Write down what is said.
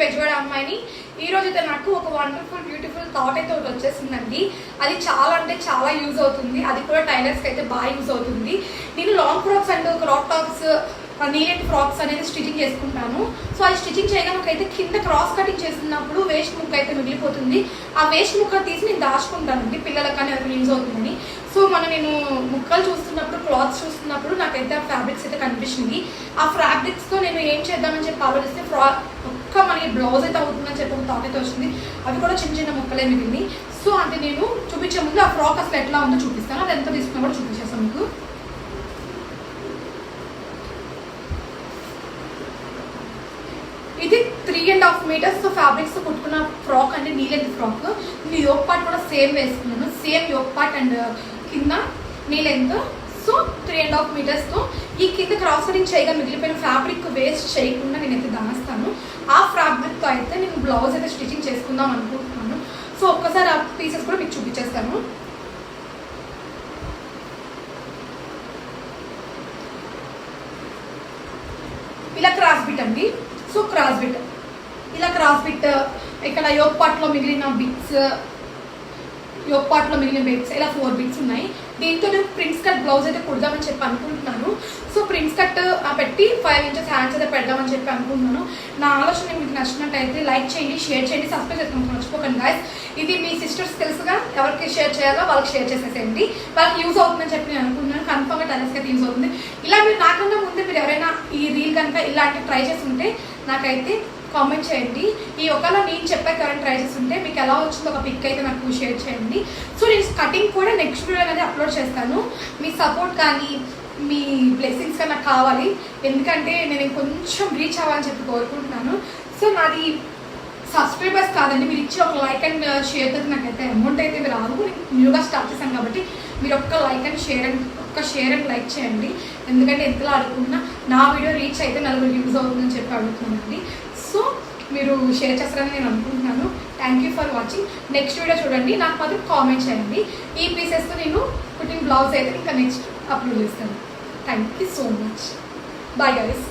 బెజవాడ అమ్మాయిని. ఈ రోజు అయితే నాకు ఒక వండర్ఫుల్ బ్యూటిఫుల్ థాట్ అయితే ఒకటి వచ్చేసిందండి. అది చాలా అంటే చాలా యూజ్ అవుతుంది. అది కూడా టైలర్స్కి అయితే బాగా యూజ్ అవుతుంది. నేను long frocks and crop tops, నీలెట్ ఫ్రాక్స్ అనేది స్టిచ్చింగ్ చేసుకుంటాను. సో అది స్టిచ్చింగ్ చేయగా నాకైతే కింద క్రాస్ కటింగ్ చేస్తున్నప్పుడు వేస్ట్ ముక్క అయితే మిగిలిపోతుంది. ఆ వేస్ట్ ముక్క తీసి నేను దాచుకుంటానండి, పిల్లలకు కానీ అది యూజ్ అవుతుందని. సో నేను ముక్కలు చూస్తున్నప్పుడు, క్లాత్స్ చూస్తున్నప్పుడు నాకైతే ఆ ఫ్యాబ్రిక్స్ అయితే కనిపించింది. ఆ ఫ్యాబ్రిక్స్తో నేను ఏం చేద్దామని చెప్పి ఆలోచిస్తే ఒక్క మనకి బ్లౌజ్ అయితే అవుతుందని చెప్పి ఒక థాట్ అయితే వచ్చింది. అవి కూడా చిన్న చిన్న ముక్కలే మిగిలింది. సో అంటే నేను చూపించే ముందు ఆ ఫ్రాక్ అసలు ఎట్లా ఉందో చూపిస్తాను. అది ఎంత తీసుకున్నా కూడా చూపించేస్తాను మీకు. ఇది 3.5 మీటర్స్ ఫ్యాబ్రిక్స్ కుట్టుకున్న ఫ్రాక్ అండి, నీలెంత్ ఫ్రాక్. నేను యోక్ పార్ట్ కూడా సేమ్ వేసుకున్నాను, సేమ్ యోక్ పార్ట్ అండ్ కింద నీలెంత్. సో 3.5 మీటర్స్తో ఈ కింద క్రాస్ కటింగ్ చేయగా మిగిలిపోయిన ఫ్యాబ్రిక్ వేస్ట్ చేయకుండా నేనైతే దాస్తాను. ఆ ఫ్యాబ్రిక్తో అయితే నేను బ్లౌజ్ అయితే స్టిచ్చింగ్ చేసుకుందాం అనుకుంటున్నాను. సో ఒక్కసారి ఆ పీసెస్ కూడా మీకు చూపించేస్తాను. ఇలా క్రాస్ బిట్ అండి. సో క్రాస్ బిట్, ఇలా క్రాస్ బిట్, ఇక్కడ యోక్ పార్ట్లో మిగిలిన బిట్స్, యోక్ పార్ట్లో మిగిలిన బిట్స్, ఇలా 4 బిట్స్ ఉన్నాయి. దీంతో నేను ప్రిన్స్ కట్ బ్లౌజ్ అయితే కుడదామని చెప్పి అనుకుంటున్నాను. సో ప్రిన్స్ కట్ పెట్టి 5 ఇంచెస్ హ్యాండ్స్ అయితే పెడదామని చెప్పి అనుకుంటున్నాను. నా ఆలోచన మీకు నచ్చినట్టయితే లైక్ చేయండి, షేర్ చేయండి, సబ్స్క్రైబ్ చేసుకోండి, మర్చిపోకండి గాయస్. ఇది మీ సిస్టర్స్ తెలుసుగా, ఎవరికి షేర్ చేయాలో వాళ్ళకి షేర్ చేసేసేయండి. వాళ్ళకి యూజ్ అవుతుందని చెప్పి నేను అనుకుంటున్నాను. కన్ఫర్మ్గా టైలర్స్కి అయితే యూజ్ అవుతుంది. ఇలా మీరు నాకన్నా ముందు మీరు ఎవరైనా ఈ రీల్ కనుక ఇలాంటివి ట్రై చేసి ఉంటే నాకైతే కామెంట్ చేయండి. ఈ ఒకవేళ నేను చెప్పాక ఎవరైనా ట్రై చేస్తుంటే మీకు ఎలా వచ్చిందో ఒక పిక్ అయితే నాకు షేర్ చేయండి. సో నేను కటింగ్ కూడా నెక్స్ట్ వీడియో అనేది అప్లోడ్ చేస్తాను. మీ సపోర్ట్ కానీ మీ బ్లెస్సింగ్స్ కానీ నాకు కావాలి. ఎందుకంటే నేను కొంచెం రీచ్ అవ్వాలని చెప్పి కోరుకుంటున్నాను. సో నాది సబ్స్క్రైబర్స్ కాదండి, మీరు ఇచ్చి ఒక లైక్ అండ్ షేర్ అయితే నాకైతే అమౌంట్ అయితే రాదు. నేను న్యూగా స్టార్ట్ చేశాను కాబట్టి మీరు ఒక్క like and share and like చేయండి. ఎందుకంటే ఎంతలా అడుగుతున్నా నా వీడియో రీచ్ అయితే నలుగురు యూజ్ అవుతుందని చెప్పి అడుగుతున్నానండి. సో మీరు షేర్ చేస్తారని నేను అనుకుంటున్నాను. Thank you for watching. Next video చూడండి, నాకు మాత్రం కామెంట్ చేయండి. ఈ పీసెస్తో నేను కుట్టింగ్ బ్లౌజ్ అయితే ఇంకా నెక్స్ట్ అప్లోడ్ చేస్తాను. Thank you so much. Bye guys.